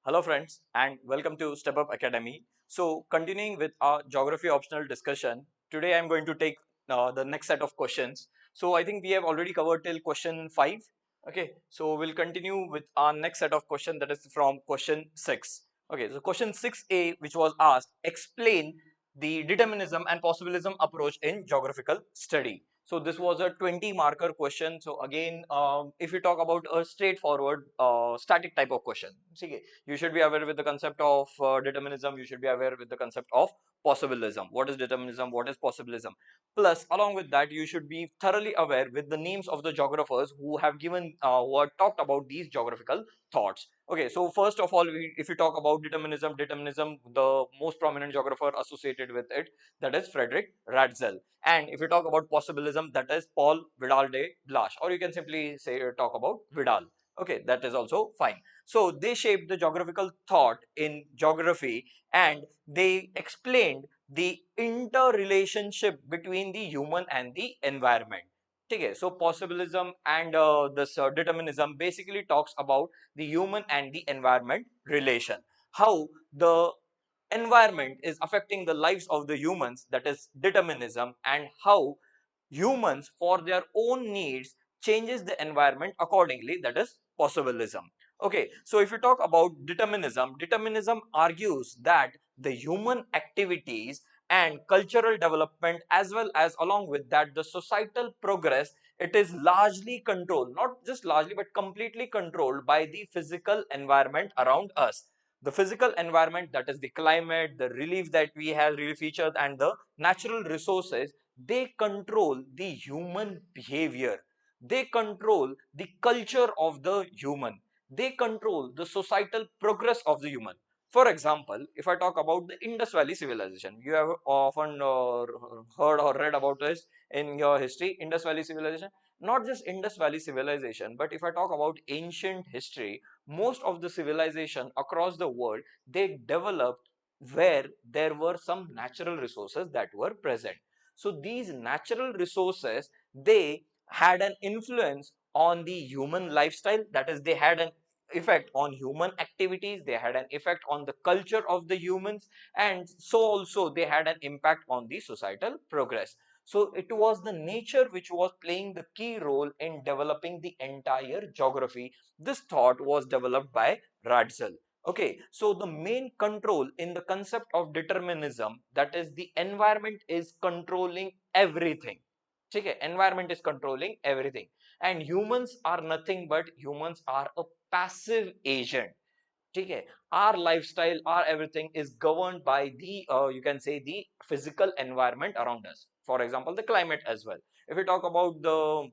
Hello friends and welcome to Step Up Academy. So continuing with our geography optional discussion, today I am going to take the next set of questions. So I think we have already covered till question 5. Okay, so we'll continue with our next set of question, that is from question 6. Okay, so question 6a, which was asked, explain the determinism and possibilism approach in geographical study. So this was a 20 marker question. So again, if you talk about a straightforward static type of question, see, you should be aware with the concept of determinism. You should be aware with the concept of possibilism. What is determinism? What is possibilism? Plus, along with that, you should be thoroughly aware with the names of the geographers who have given, who have talked about these geographical thoughts. Okay, so first of all, if you talk about determinism, the most prominent geographer associated with it, that is Frederick Ratzel. And if you talk about possibilism, that is Paul Vidal de Blas, or you can simply say talk about Vidal. Okay, that is also fine. So they shaped the geographical thought in geography, and they explained the interrelationship between the human and the environment. Okay, so possibilism and this determinism basically talks about the human and the environment relation. How the environment is affecting the lives of the humans, that is determinism, and how humans for their own needs changes the environment accordingly, that is possibilism. Okay, so if you talk about determinism argues that the human activities and cultural development, as well as along with that the societal progress, it is largely controlled, not just largely but completely controlled by the physical environment around us. The physical environment, that is the climate, the relief that we have, relief features, and the natural resources, they control the human behavior. They control the culture of the human. They control the societal progress of the human. For example, if I talk about the Indus Valley civilization, you have often heard or read about this in your history. Indus Valley civilization, not just Indus Valley civilization, but if I talk about ancient history, most of the civilization across the world, they developed where there were some natural resources that were present. So these natural resources, they had an influence on the human lifestyle, that is they had an effect on human activities, they had an effect on the culture of the humans, and so also they had an impact on the societal progress. So it was the nature which was playing the key role in developing the entire geography. This thought was developed by Ratzel. Okay, so the main control in the concept of determinism, that is the environment is controlling everything. Okay, environment is controlling everything, and humans are nothing but humans are a passive agent. Okay, our lifestyle, our everything is governed by the you can say the physical environment around us. For example, the climate as well. If we talk about the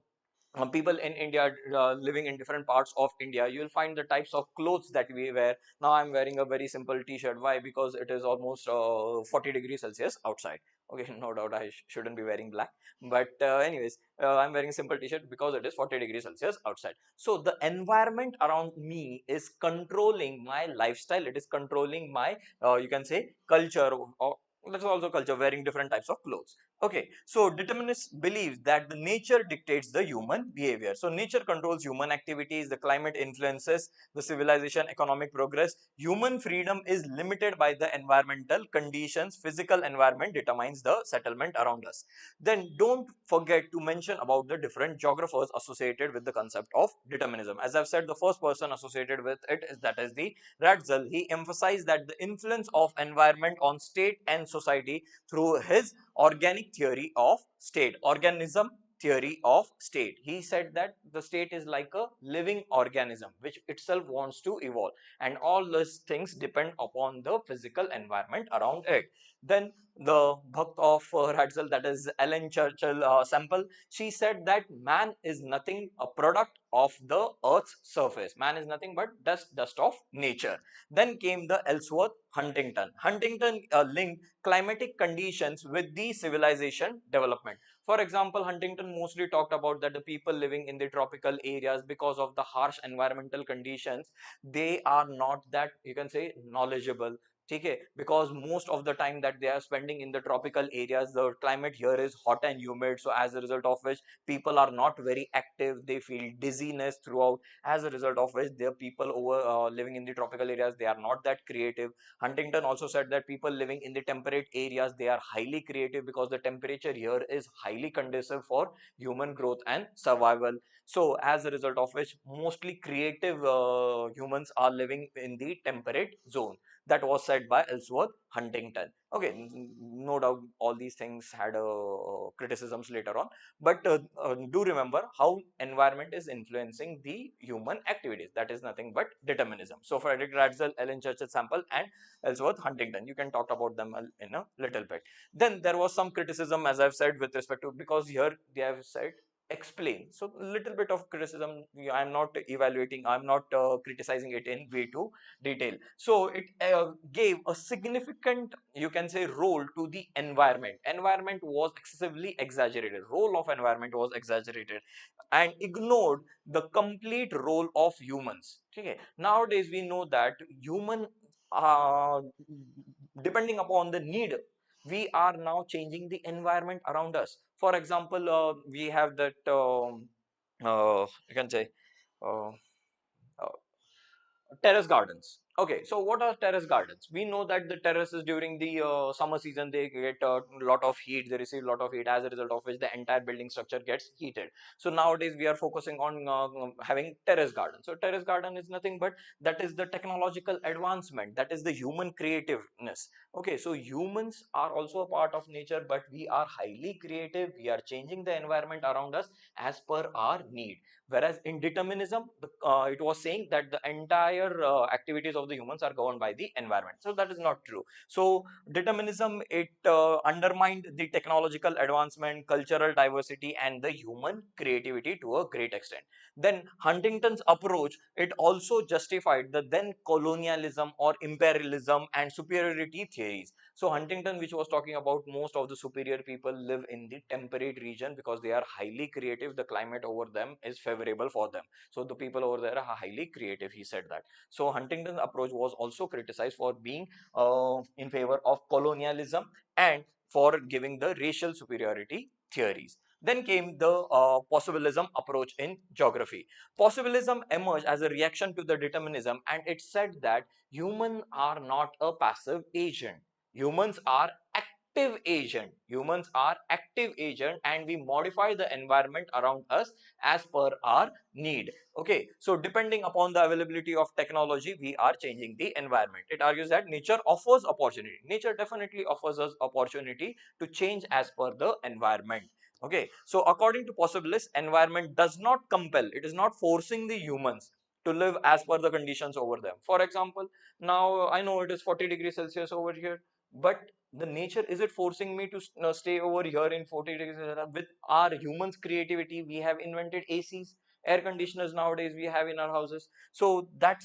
people in India living in different parts of India, you will find the types of clothes that we wear. Now I'm wearing a very simple t-shirt. Why? Because it is almost 40 degrees Celsius outside. Okay, no doubt I shouldn't be wearing black. But anyways, I'm wearing a simple t-shirt because it is 40 degrees Celsius outside. So the environment around me is controlling my lifestyle. It is controlling my, you can say, culture, or that's also culture, wearing different types of clothes. Okay, so determinists believe that the nature dictates the human behavior. So nature controls human activities, the climate influences the civilization, economic progress. Human freedom is limited by the environmental conditions. Physical environment determines the settlement around us. Then don't forget to mention about the different geographers associated with the concept of determinism. As I've said, the first person associated with it is, that is the Ratzel. He emphasized that the influence of environment on state and society through his organic theory of state, organism theory of state. He said that the state is like a living organism which itself wants to evolve, and all those things depend upon the physical environment around it. Then the Bhakt of Ratzel, that is Ellen Churchill Sample, she said that man is nothing a product of the earth's surface. Man is nothing but dust of nature. Then came the Ellsworth Huntington. Huntington linked climatic conditions with the civilization development. For example, Huntington mostly talked about that the people living in the tropical areas, because of the harsh environmental conditions, they are not that, you can say, knowledgeable. Okay, because most of the time that they are spending in the tropical areas, the climate here is hot and humid, so as a result of which people are not very active, they feel dizziness throughout, as a result of which the people over living in the tropical areas, they are not that creative. Huntington also said that people living in the temperate areas, they are highly creative because the temperature here is highly conducive for human growth and survival. So as a result of which mostly creative humans are living in the temperate zone. That was said by Ellsworth Huntington. Okay, no doubt all these things had criticisms later on, but do remember how environment is influencing the human activities. That is nothing but determinism. So Frederick Ratzel, Ellen Church's sample, and Ellsworth Huntington, you can talk about them in a little bit. Then there was some criticism, as I've said, with respect to, because here they have said explain. So a little bit of criticism. I'm not evaluating, I'm not criticizing it in way too detail. So it gave a significant, you can say, role to the environment. Environment was excessively exaggerated. Role of environment was exaggerated and ignored the complete role of humans. Okay. Nowadays we know that human, uh, depending upon the need, we are now changing the environment around us. For example, we have that you can say uh, uh, terrace gardens. Okay, so what are terrace gardens? We know that the terraces during the summer season, they get a lot of heat, they receive a lot of heat, as a result of which the entire building structure gets heated. So nowadays we are focusing on having terrace garden. So terrace garden is nothing but that is the technological advancement, that is the human creativeness. Okay, so humans are also a part of nature, but we are highly creative, we are changing the environment around us as per our need. Whereas in determinism, it was saying that the entire activities of the humans are governed by the environment. So that is not true. So determinism, it undermined the technological advancement, cultural diversity, and the human creativity to a great extent. Then Huntington's approach, it also justified the then colonialism or imperialism and superiority theories. So Huntington, which was talking about most of the superior people live in the temperate region because they are highly creative, the climate over them is favorable for them. So the people over there are highly creative, he said that. So Huntington's approach was also criticized for being in favor of colonialism and for giving the racial superiority theories. Then came the possibilism approach in geography. Possibilism emerged as a reaction to the determinism, and it said that humans are not a passive agent. Humans are active agent. Humans are active agent, and we modify the environment around us as per our need. Okay, so depending upon the availability of technology, we are changing the environment. It argues that nature offers opportunity. Nature definitely offers us opportunity to change as per the environment. Okay, so according to possibilists, environment does not compel, it is not forcing the humans to live as per the conditions over them. For example, now I know it is 40 degrees Celsius over here, but the nature, is it forcing me to stay over here in 40 degrees Celsius? With our humans creativity, we have invented ACs, air conditioners nowadays we have in our houses. So that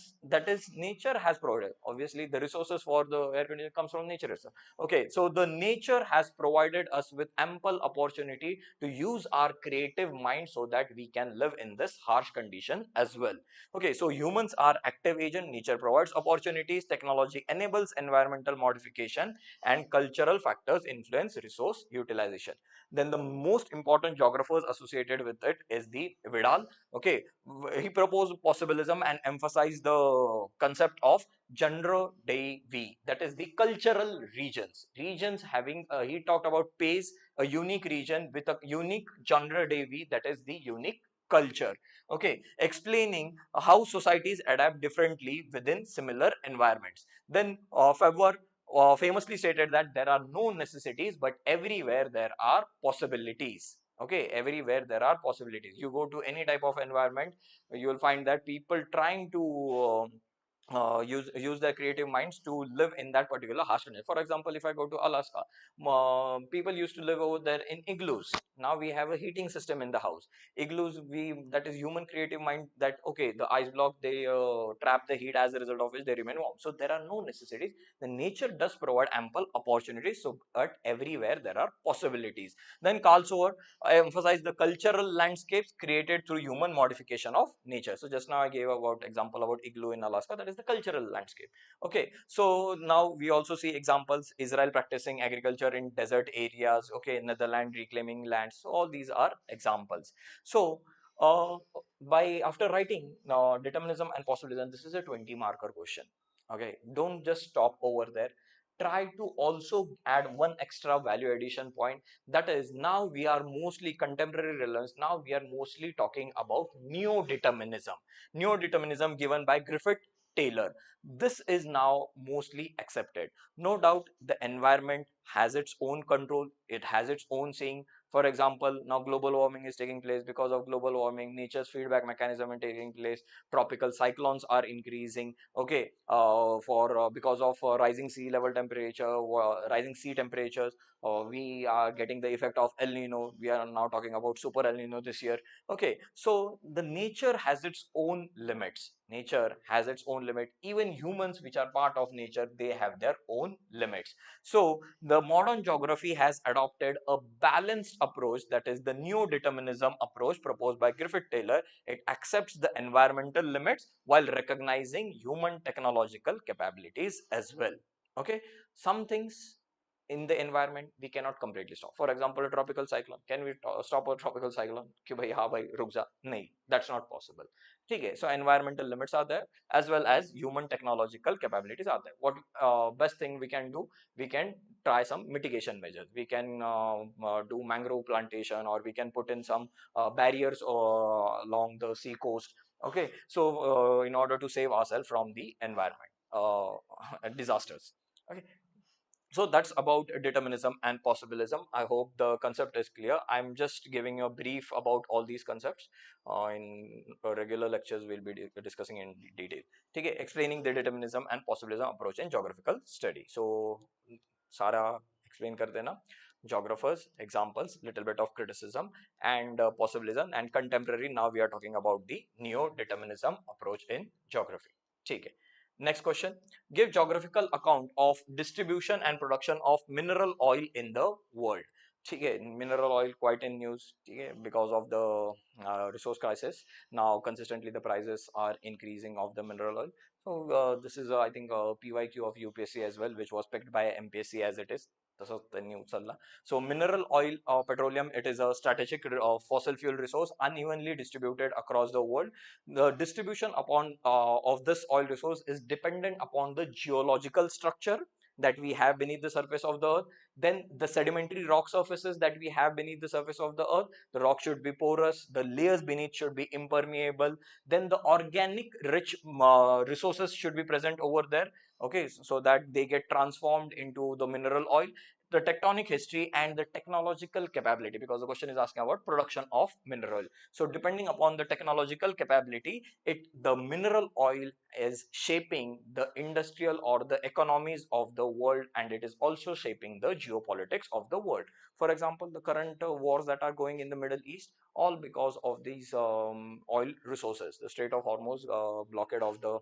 is nature has provided. Obviously the resources for the air conditioner comes from nature itself. Okay, so the nature has provided us with ample opportunity to use our creative mind so that we can live in this harsh condition as well. Okay, so humans are active agent, nature provides opportunities, technology enables environmental modification, and cultural factors influence resource utilization. Then the most important geographers associated with it is the Vidal. Okay, he proposed possibilism and emphasized the concept of genre de vie, that is the cultural regions. Regions having, he talked about pays, a unique region with a unique genre de vie, that is the unique culture. Okay, explaining how societies adapt differently within similar environments. Then Faber famously stated that there are no necessities, but everywhere there are possibilities. Okay, everywhere there are possibilities. You go to any type of environment, you will find that people trying to use their creative minds to live in that particular harsh condition. For example, if I go to Alaska, people used to live over there in igloos. Now we have a heating system in the house. Igloos, we, that is human creative mind, that okay, the ice block, they trap the heat, as a result of which they remain warm. So there are no necessities. The nature does provide ample opportunities. So but everywhere there are possibilities. Then Carl Sawer emphasize the cultural landscapes created through human modification of nature. So just now I gave about example about igloo in Alaska. That is as the cultural landscape. Okay, so now we also see examples: Israel practicing agriculture in desert areas, okay, Netherlands reclaiming lands. So all these are examples. So uh, by after writing determinism and possibilism, this is a 20 marker question. Okay, don't just stop over there. Try to also add one extra value addition point, that is, now we are mostly contemporary relevance. Now we are mostly talking about neo-determinism. Neo-determinism given by Griffith Taylor. This is now mostly accepted. No doubt the environment has its own control, it has its own saying. For example, now global warming is taking place. Because of global warming, nature's feedback mechanism is taking place. Tropical cyclones are increasing. Okay, for because of rising sea level temperature, rising sea temperatures, we are getting the effect of El Nino. We are now talking about super El Nino this year. Okay, so the nature has its own limits. Nature has its own limit. Even humans, which are part of nature, they have their own limits. So the modern geography has adopted a balanced approach, that is the neo-determinism approach proposed by Griffith Taylor. It accepts the environmental limits while recognizing human technological capabilities as well. Okay, some things in the environment we cannot completely stop. For example, a tropical cyclone. Can we stop a tropical cyclone? कि भाई हाँ भाई रुक जा. नहीं, that's not possible. ठीक है, so environmental limits are there as well as human technological capabilities are there. What best thing we can do? We can try some mitigation measures. We can do mangrove plantation, or we can put in some barriers along the sea coast. Okay, so in order to save ourselves from the environment disasters. Okay, so that's about determinism and possibilism. I hope the concept is clear. I'm just giving you a brief about all these concepts. In regular lectures, we'll be discussing in detail. Okay, explaining the determinism and possibilism approach in geographical study. So, Sara, explain kar dena. Geographers, examples, little bit of criticism, and possibilism and contemporary. Now we are talking about the neo-determinism approach in geography. Okay. Next question. Give geographical account of distribution and production of mineral oil in the world. ठीक है, mineral oil quite in news, ठीक है, because of the resource crisis. Now consistently the prices are increasing of the mineral oil. So this is I think PYQ of UPSC as well, which was picked by MPSC as it is. This is the new Salla. So mineral oil, petroleum, it is a strategic fossil fuel resource unevenly distributed across the world. The distribution upon of this oil resource is dependent upon the geological structure that we have beneath the surface of the earth, then the sedimentary rock surfaces that we have beneath the surface of the earth. The rock should be porous, the layers beneath should be impermeable, then the organic rich resources should be present over there, okay, so that they get transformed into the mineral oil. The tectonic history and the technological capability, because the question is asking about production of mineral. So depending upon the technological capability, the mineral oil is shaping the industrial or the economies of the world, and it is also shaping the geopolitics of the world. For example, the current wars that are going in the Middle East, all because of these oil resources. The Strait of Hormuz, blockade of the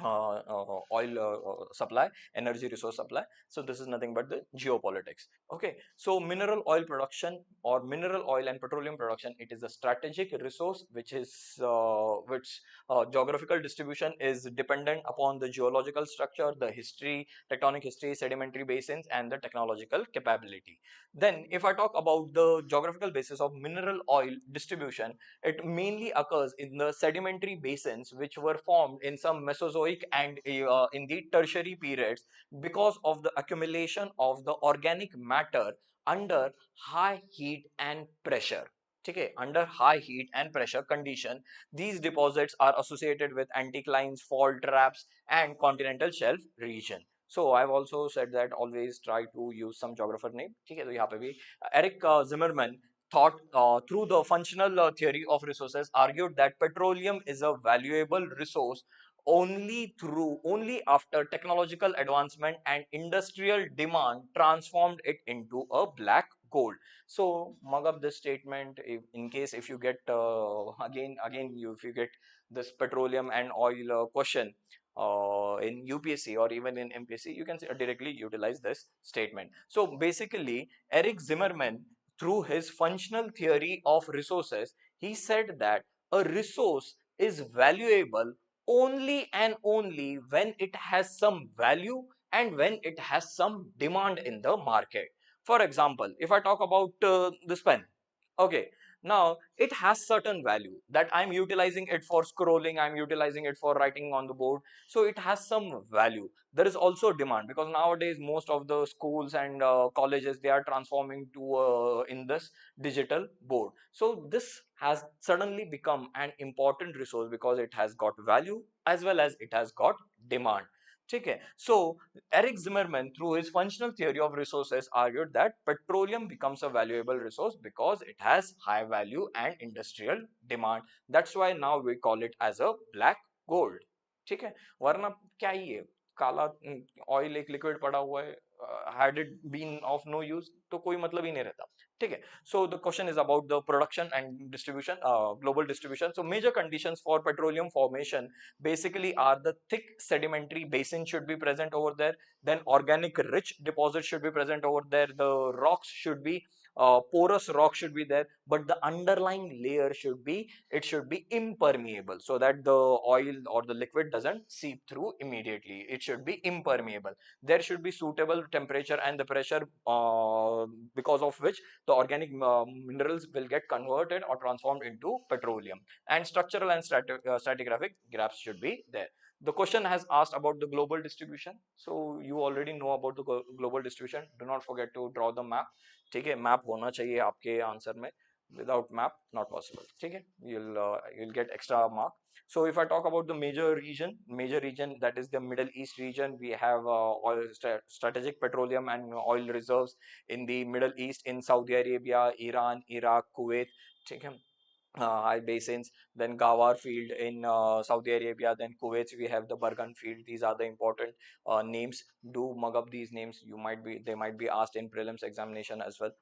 oil supply, energy resource supply. So this is nothing but the geopolitics. Okay, so mineral oil production or mineral oil and petroleum production, it is a strategic resource which is which geographical distribution is dependent upon the geological structure, the history, tectonic history, sedimentary basins, and the technological capability. Then if I talk about the geographical basis of mineral oil distribution, it mainly occurs in the sedimentary basins which were formed in some Mesozoic and in the tertiary periods because of the accumulation of the organic matter under high heat and pressure. Okay, under high heat and pressure condition, these deposits are associated with anticlines, fault traps, and continental shelf region. So I've also said that always try to use some geographer name. ठीक है, तो यहाँ पे भी Eric Zimmerman thought through the functional theory of resources argued that petroleum is a valuable resource only after technological advancement and industrial demand transformed it into a black gold. So mug up this statement in case if you get if you get this petroleum and oil question in UPSC or even in MPSC, you can directly utilize this statement. So basically, Eric Zimmerman, through his functional theory of resources, he said that a resource is valuable only and only when it has some value and when it has some demand in the market. For example, if I talk about this pen, okay, now it has certain value that I'm utilizing it for scrolling, I'm utilizing it for writing on the board, so it has some value. There is also demand because nowadays most of the schools and colleges, they are transforming to in this digital board. So this has suddenly become an important resource because it has got value as well as it has got demand. Okay, so Eric Zimmerman, through his functional theory of resources, argued that petroleum becomes a valuable resource because it has high value and industrial demand. That's why now we call it as a black gold. ठीक है, वरना क्या ही है, काला oil एक liquid पड़ा हुआ है, had it been of no use तो कोई मतलब ही नहीं रहता. ठीक है. So the question is about the production and distribution, global distribution. So major conditions for petroleum formation basically are the thick sedimentary basin should be present over there, then organic rich deposits should be present over there, the rocks should be porous rock should be there, but the underlying layer should be, it should be impermeable so that the oil or the liquid doesn't seep through immediately. It should be impermeable. There should be suitable temperature and the pressure, because of which the organic minerals will get converted or transformed into petroleum. And structural and stratigraphic graphs should be there. The question has asked about the global distribution, so you already know about the global distribution. Do not forget to draw the map. ठीक है, map होना चाहिए आपके answer में. Without map, not possible. ठीक है, you'll get extra mark. So if I talk about the major region, that is the Middle East region, we have oil strategic petroleum and oil reserves in the Middle East, in Saudi Arabia, Iran, Iraq, Kuwait. ठीक है, high basins, then Gawar field in Saudi Arabia, then Kuwait we have the Bargan field. These are the important names. Do mug up these names. You might be, they might be asked in prelims examination as well.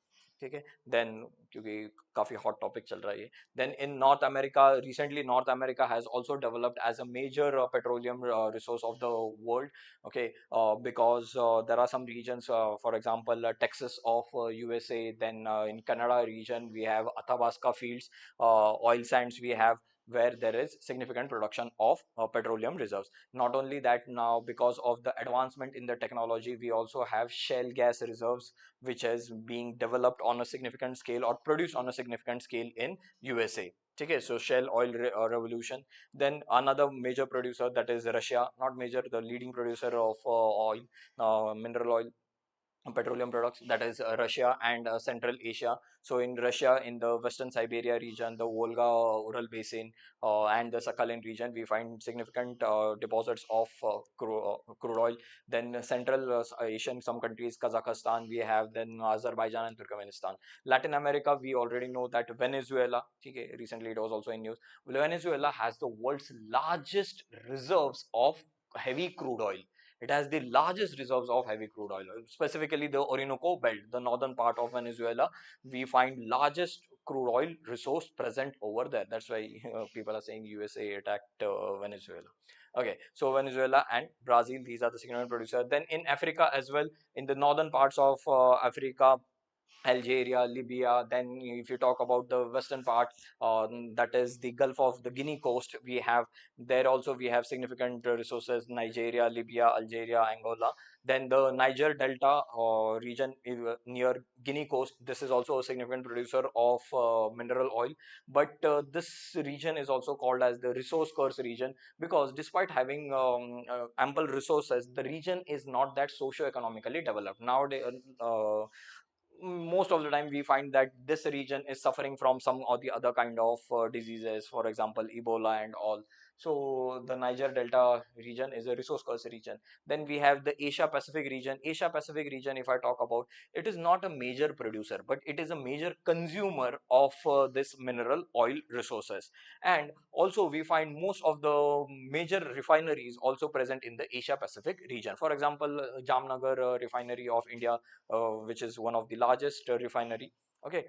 ठीक है, then क्योंकि काफी hot topic चल रहा है ये. Then in North America, recently North America has also developed as a major petroleum resource of the world. Okay, because there are some regions, for example Texas of USA, then in Canada region we have Athabasca fields, oil sands we have, where there is significant production of petroleum reserves. Not only that, now because of the advancement in the technology, we also have shale gas reserves which is being developed on a significant scale or produced on a significant scale in USA. Okay, so shale oil revolution. Then another major producer, that is Russia, not major, the leading producer of oil, mineral oil, petroleum products, that is Russia and Central Asia. So in Russia, in the Western Siberia region, the Volga Ural Basin, and the Sakhalin region, we find significant deposits of crude oil. Then Central Asian, some countries, Kazakhstan we have, then Azerbaijan and Turkmenistan. Latin America, we already know that Venezuela, okay, recently it was also in news, Venezuela has the world's largest reserves of heavy crude oil. It has the largest reserves of heavy crude oil, specifically the Orinoco Belt, the northern part of Venezuela. We find largest crude oil resource present over there. That's why people are saying USA attacked Venezuela. Okay, so Venezuela and Brazil, these are the significant producers. Then in Africa as well, in the northern parts of Africa, Algeria, Libya. Then if you talk about the western part, that is the Gulf of the Guinea coast, we have there also we have significant resources: Nigeria, Libya, Algeria, Angola. Then the Niger Delta region near Guinea coast. This is also a significant producer of mineral oil. But this region is also called as the resource curse region because despite having ample resources, the region is not that socio-economically developed. Nowadays, most of the time we find that this region is suffering from some or the other kind of diseases, for example Ebola and all. So the Niger Delta region is a resource curse region. Then we have the Asia Pacific region. Asia Pacific region, if I talk about, it is not a major producer but it is a major consumer of this mineral oil resources. And also we find most of the major refineries also present in the Asia Pacific region. For example, Jamnagar refinery of India, which is one of the largest refinery. Okay,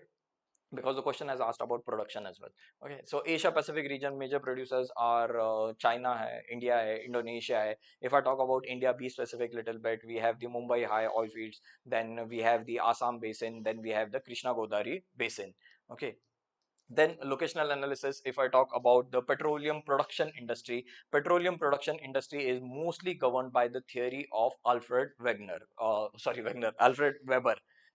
because the question has asked about production as well. Okay, so Asia Pacific region major producers are China hai, India hai, Indonesia hai. If I talk about India, be specific little bit, we have the Mumbai high oil fields, then we have the Assam basin, then we have the Krishna Godavari basin. Okay, Then locational analysis, if I talk about the petroleum production industry is mostly governed by the theory of Alfred Weber,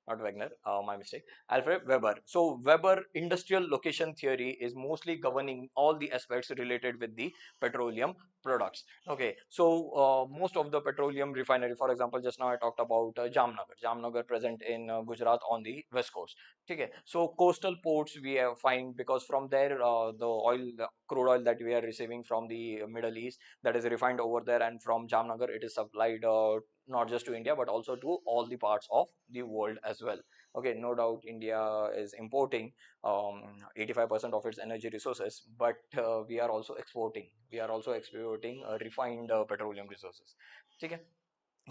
not Wagner, my mistake, Alfred Weber. So Weber industrial location theory is mostly governing all the aspects related with the petroleum products. Okay, so most of the petroleum refinery, for example, just now I talked about Jamnagar present in Gujarat on the west coast. Okay, so coastal ports we have find, because from there the crude oil that we are receiving from the Middle East, that is refined over there, and from Jamnagar it is supplied not just to India but also to all the parts of the world as well. Okay, no doubt India is importing 85% of its energy resources, but we are also exporting refined petroleum resources. Okay,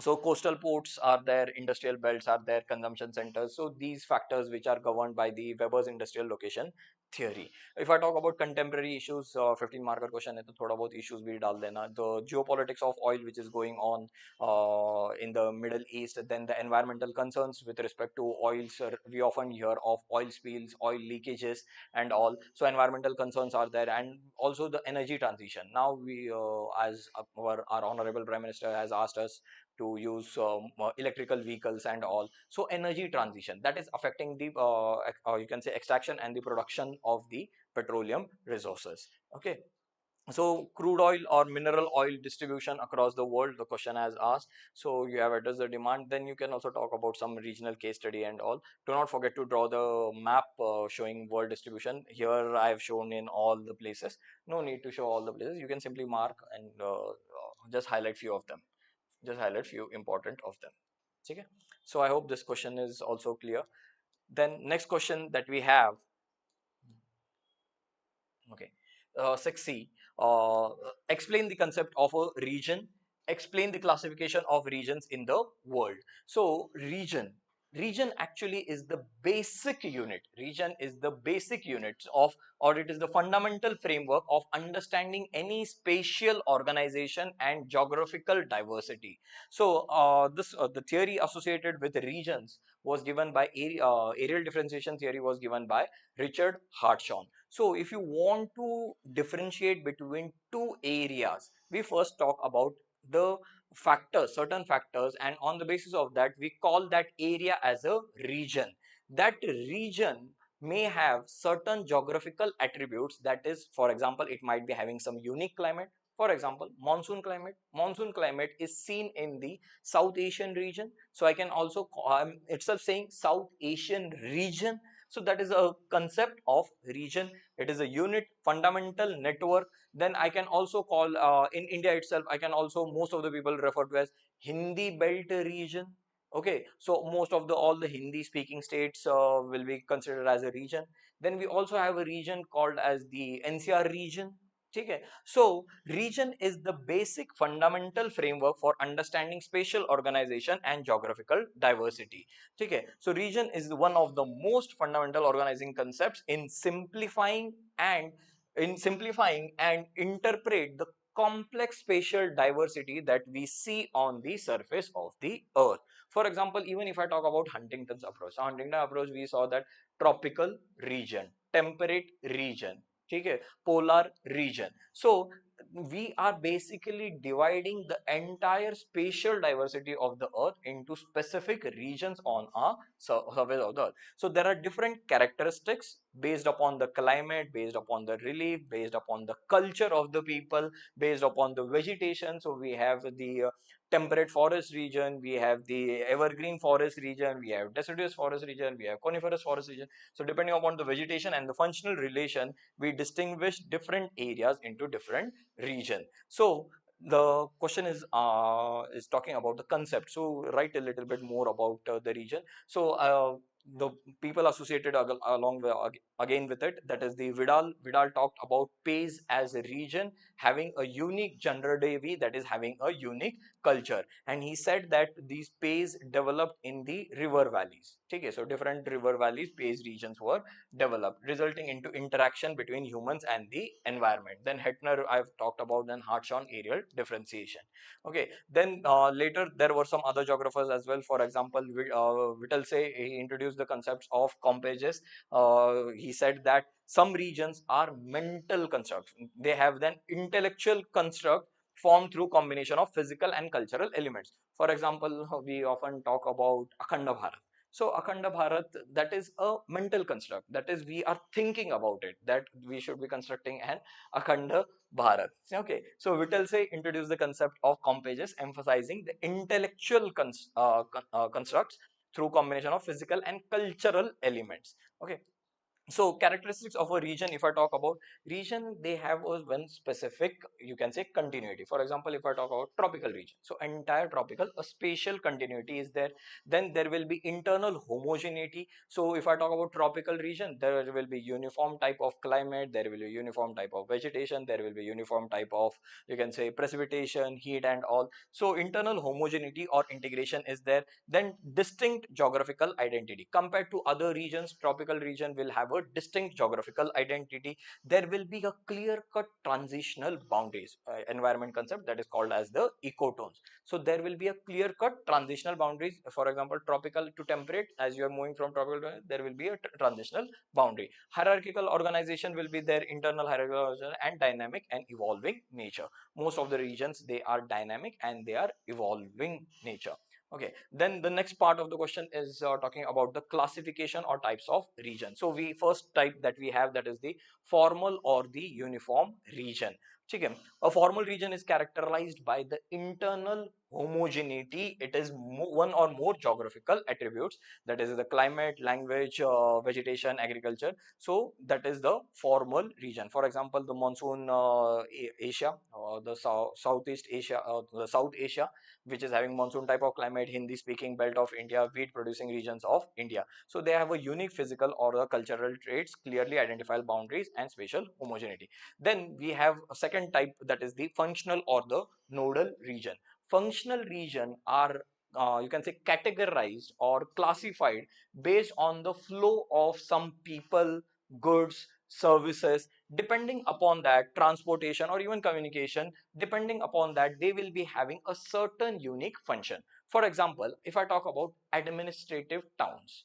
so coastal ports are there, industrial belts are there, consumption centers. So these factors which are governed by the Weber's industrial location theory. If I talk about contemporary issues, 15 marker question है तो थोड़ा बहुत issues भी डाल देना. The geopolitics of oil which is going on in the Middle East, then the environmental concerns with respect to oils. We often hear of oil spills, oil leakages and all. So environmental concerns are there, and also the energy transition. Now we, as our honorable Prime Minister has asked us to use electrical vehicles and all. So energy transition, that is affecting the you can say extraction and the production of the petroleum resources. Okay, so crude oil or mineral oil distribution across the world, the question has asked. So you have addressed the demand. Then you can also talk about some regional case study and all. Do not forget to draw the map showing world distribution. Here I have shown in all the places. No need to show all the places. You can simply mark and just highlight few of them. Just highlight few important of them. Okay, so I hope this question is also clear. Then next question that we have, okay, 6C, explain the concept of a region, explain the classification of regions in the world. So region actually is the basic unit. Region is the basic unit of, or it is the fundamental framework of understanding any spatial organization and geographical diversity. So this the theory associated with regions was given by areal differentiation theory was given by Richard Hartshorne. So if you want to differentiate between two areas, we first talk about the factors, certain factors, and on the basis of that, we call that area as a region. That region may have certain geographical attributes. That is, for example, it might be having some unique climate. For example, monsoon climate. Monsoon climate is seen in the South Asian region. So I can also itself saying South Asian region. So that is a concept of region. It is a unit, fundamental network. Then I can also call in India itself, I can also, most of the people refer to as Hindi belt region. Okay, so most of the all the Hindi speaking states will be considered as a region. Then we also have a region called as the NCR region. Okay, so region is the basic fundamental framework for understanding spatial organization and geographical diversity. Okay, so region is one of the most fundamental organizing concepts in simplifying and interpret the complex spatial diversity that we see on the surface of the earth. For example, even if I talk about Huntington's approach, so Huntington approach, we saw that tropical region, temperate region, okay, polar region. So we are basically dividing the entire spatial diversity of the earth into specific regions on a surface of the earth. So there are different characteristics based upon the climate, based upon the relief, based upon the culture of the people, based upon the vegetation. So we have the temperate forest region, we have the evergreen forest region, we have deciduous forest region, we have coniferous forest region. So depending upon the vegetation and the functional relation, we distinguish different areas into different region. So the question is talking about the concept. So write a little bit more about the region. So the people associated along with, again with it, that is the Vidal talked about pays as a region having a unique gender devi, that is having a unique culture, and he said that these pays developed in the river valleys. Okay, so different river valleys pays regions were developed, resulting into interaction between humans and the environment. Then Hetner I've talked about, then Hartshorne areal differentiation. Okay, then later there were some other geographers as well. For example, Whittle say he introduced the concepts of compages. He said that Some regions are mental constructs. They have then intellectual construct formed through combination of physical and cultural elements. For example, we often talk about Akhanda Bharat. So Akhanda Bharat, that is a mental construct. That is, we are thinking about it, that we should be constructing an Akhanda Bharat. Okay, so Vittel say introduced the concept of compages, emphasizing the intellectual constructs through combination of physical and cultural elements. Okay, so characteristics of a region, if I talk about region, they have a one specific, you can say, continuity. For example, if I talk about tropical region, so entire tropical, a spatial continuity is there. Then there will be internal homogeneity. So if I talk about tropical region, there will be uniform type of climate, there will be uniform type of vegetation, there will be uniform type of, you can say, precipitation, heat and all. So internal homogeneity or integration is there. Then distinct geographical identity. Compared to other regions, tropical region will have a distinct geographical identity. There will be a clear cut transitional boundaries, environment concept that is called as the ecotones. So there will be a clear cut transitional boundaries. For example, tropical to temperate, as you are moving from tropical to, there will be a transitional boundary. Hierarchical organization will be there, internal hierarchical organization, and dynamic and evolving nature. Most of the regions, they are dynamic and they are evolving nature. Okay, then the next part of the question is talking about the classification or types of region. So we first type that we have, that is the formal or the uniform region. Okay. A formal region is characterized by the internal homogeneity. It is one or more geographical attributes, that is the climate, language, vegetation, agriculture. So that is the formal region. For example, the monsoon Asia, the Southeast Asia, the South Asia, which is having monsoon type of climate, Hindi speaking belt of India, wheat producing regions of India. So they have a unique physical or the cultural traits, clearly identifiable boundaries and spatial homogeneity. Then we have a second type, that is the functional or the nodal region. Functional region are you can say categorized or classified based on the flow of some people, goods, services. Depending upon that, transportation or even communication, depending upon that, they will be having a certain unique function. For example, if I talk about administrative towns,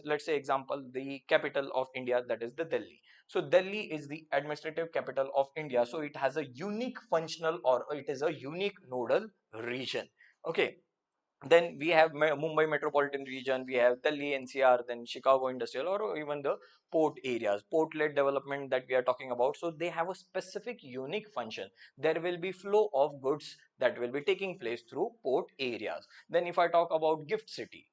let's say example, the capital of India, that is the Delhi. So Delhi is the administrative capital of India, so it has a unique functional or it is a unique nodal region. Okay, then we have Mumbai metropolitan region, we have Delhi NCR, then Chicago industrial, or even the port areas, port-led development that we are talking about. So they have a specific unique function. There will be flow of goods that will be taking place through port areas. Then if I talk about gift city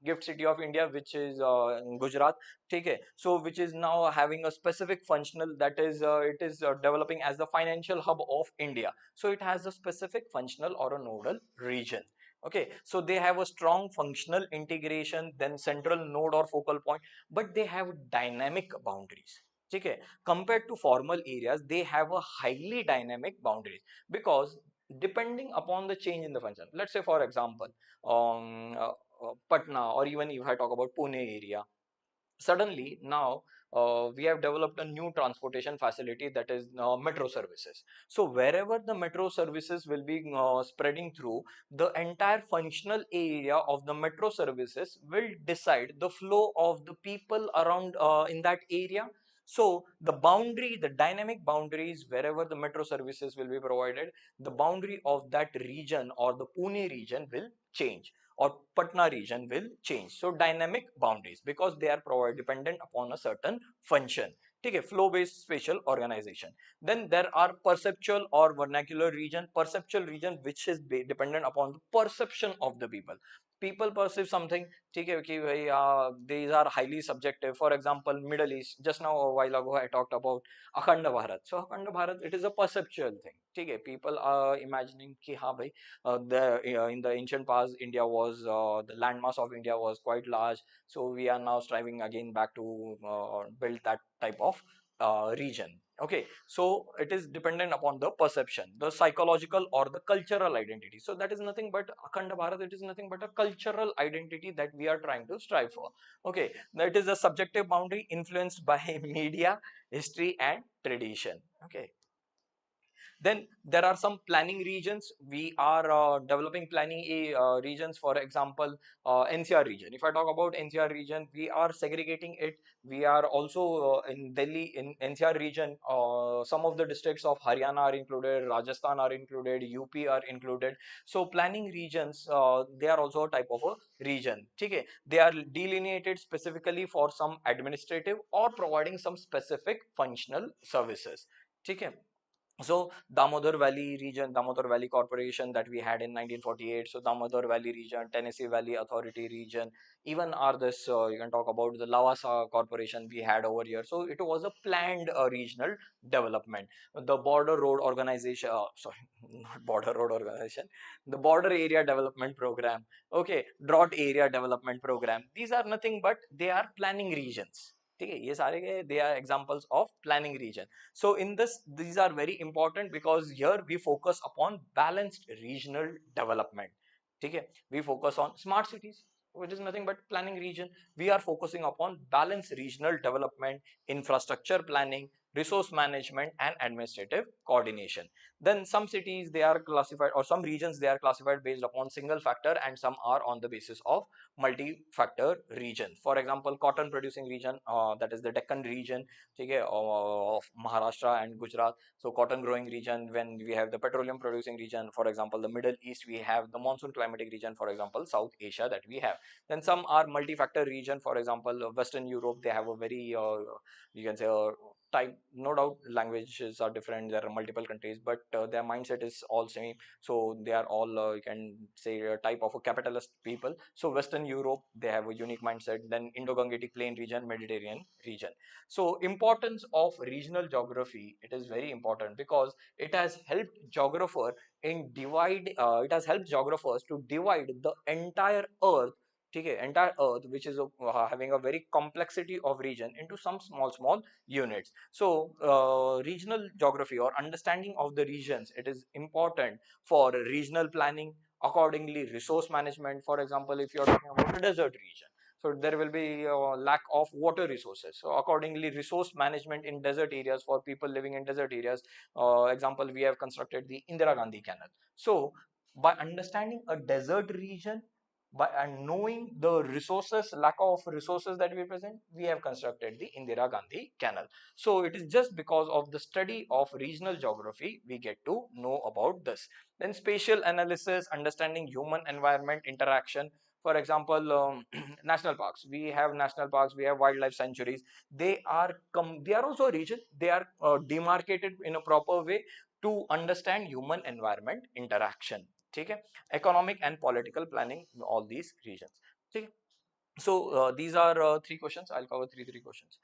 of India, which is in Gujarat, okay, so which is now having a specific functional, that is it is developing as the financial hub of India. So it has a specific functional or a nodal region. Okay, so they have a strong functional integration, then central node or focal point, but they have dynamic boundaries. Okay, compared to formal areas, they have a highly dynamic boundaries, because depending upon the change in the function. Let's say, for example, Patna, or even if I talk about Pune area, suddenly now we have developed a new transportation facility, that is metro services. So wherever the metro services will be spreading through, the entire functional area of the metro services will decide the flow of the people around in that area. So the boundary, the dynamic boundaries, wherever the metro services will be provided, the boundary of that region or the Pune region will change, or Patna region will change. So dynamic boundaries, because they are provided dependent upon a certain function. Okay, flow based spatial organization. Then there are perceptual or vernacular region. Perceptual region, which is dependent upon the perception of the people. People perceive something. Okay, these are highly subjective. For example, Middle East. Just now a while ago I talked about Akhanda Bharat. So Akhanda Bharat, it is a perceptual thing. Okay, people are imagining ki ha bhai, in the ancient past, India was the landmass of India was quite large. So we are now striving again back to build that type of region. Okay, so it is dependent upon the perception, the psychological or the cultural identity. So that is nothing but Akhanda Bharat. It is nothing but a cultural identity that we are trying to strive for. Okay, that is a subjective boundary influenced by media, history, and tradition. Okay. Then there are some planning regions. We are developing planning regions, for example, NCR region. If I talk about NCR region, we are segregating it. We are also in Delhi, in NCR region, some of the districts of Haryana are included, Rajasthan are included, UP are included. So planning regions, they are also a type of a region. Okay? They are delineated specifically for some administrative or providing some specific functional services. Okay? So Damodar Valley region, Damodar Valley Corporation that we had in 1948. So Damodar Valley region, Tennessee Valley Authority region, even are this you can talk about the Lavasa Corporation we had over here. So it was a planned regional development. The Border Road Organization, sorry, not Border Road Organization, the Border Area Development Program. Okay, Drought Area Development Program. These are nothing but they are planning regions. ठीक है ये सारे के they are examples of planning region. So in this, these are very important because here we focus upon balanced regional development. Okay? We focus on smart cities, which is nothing but planning region. We are focusing upon balanced regional development, infrastructure planning, resource management, and administrative coordination. Then some cities they are classified, or some regions they are classified based upon single factor, and some are on the basis of multi-factor region. For example, cotton producing region, that is the Deccan region, okay, of Maharashtra and Gujarat. So cotton growing region. When we have the petroleum producing region, for example, the Middle East, we have the monsoon climatic region, for example, South Asia that we have. Then some are multi-factor region, for example, Western Europe, they have a very, you can say, type, no doubt languages are different, there are multiple countries, but their mindset is all same. So they are all, you can say, a type of a capitalist people. So Western Europe, they have a unique mindset. Then Indo-Gangetic Plain region, Mediterranean region. So importance of regional geography, it is very important because it has helped geographer in divide, it has helped geographers to divide the entire earth, okay, entire earth, which is having a very complexity of region, into some small units. So regional geography or understanding of the regions, it is important for regional planning, accordingly resource management. For example, if you are talking about a desert region, so there will be a lack of water resources, so accordingly resource management in desert areas for people living in desert areas. Example, we have constructed the Indira Gandhi canal. So by understanding a desert region, by and knowing the resources, lack of resources that we present, we have constructed the Indira Gandhi canal. So it is just because of the study of regional geography we get to know about this. Then spatial analysis, understanding human environment interaction. For example, national parks, we have national parks, we have wildlife sanctuaries. They are also a region. They are demarcated in a proper way to understand human environment interaction. Okay? Economic and political planning, all these regions. Okay? So these are three questions. I'll cover three questions.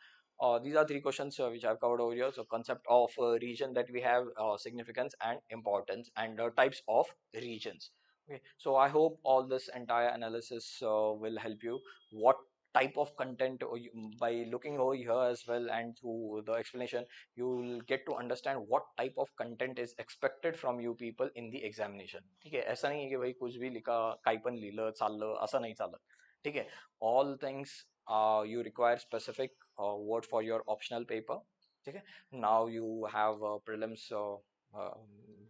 These are three questions which I've covered over here. So concept of region that we have, significance and importance, and types of regions. Okay. So I hope all this entire analysis will help you. What type of content, by looking over here as well and through the explanation, you will get to understand what type of content is expected from you people in the examination. ठीक है, ऐसा नहीं है कि भाई कुछ भी लिखा, काही पण लिहिलं चाललं, असं नाही चालत. ठीक है, all things, you require specific word for your optional paper. Okay, now you have prelims, uh,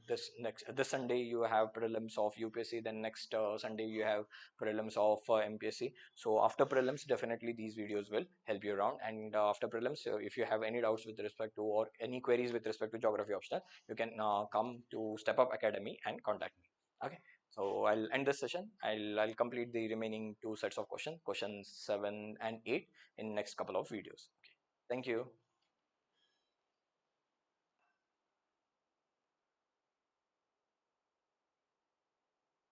this Sunday you have prelims of UPSC, then next Sunday you have prelims of MPSC. So after prelims, definitely these videos will help you around. And after prelims, if you have any doubts with respect to, or any queries with respect to geography optional, you can come to Step Up Academy and contact me. Okay. So I'll end this session. I'll complete the remaining two sets of questions, questions 7 and 8, in next couple of videos. Okay. Thank you.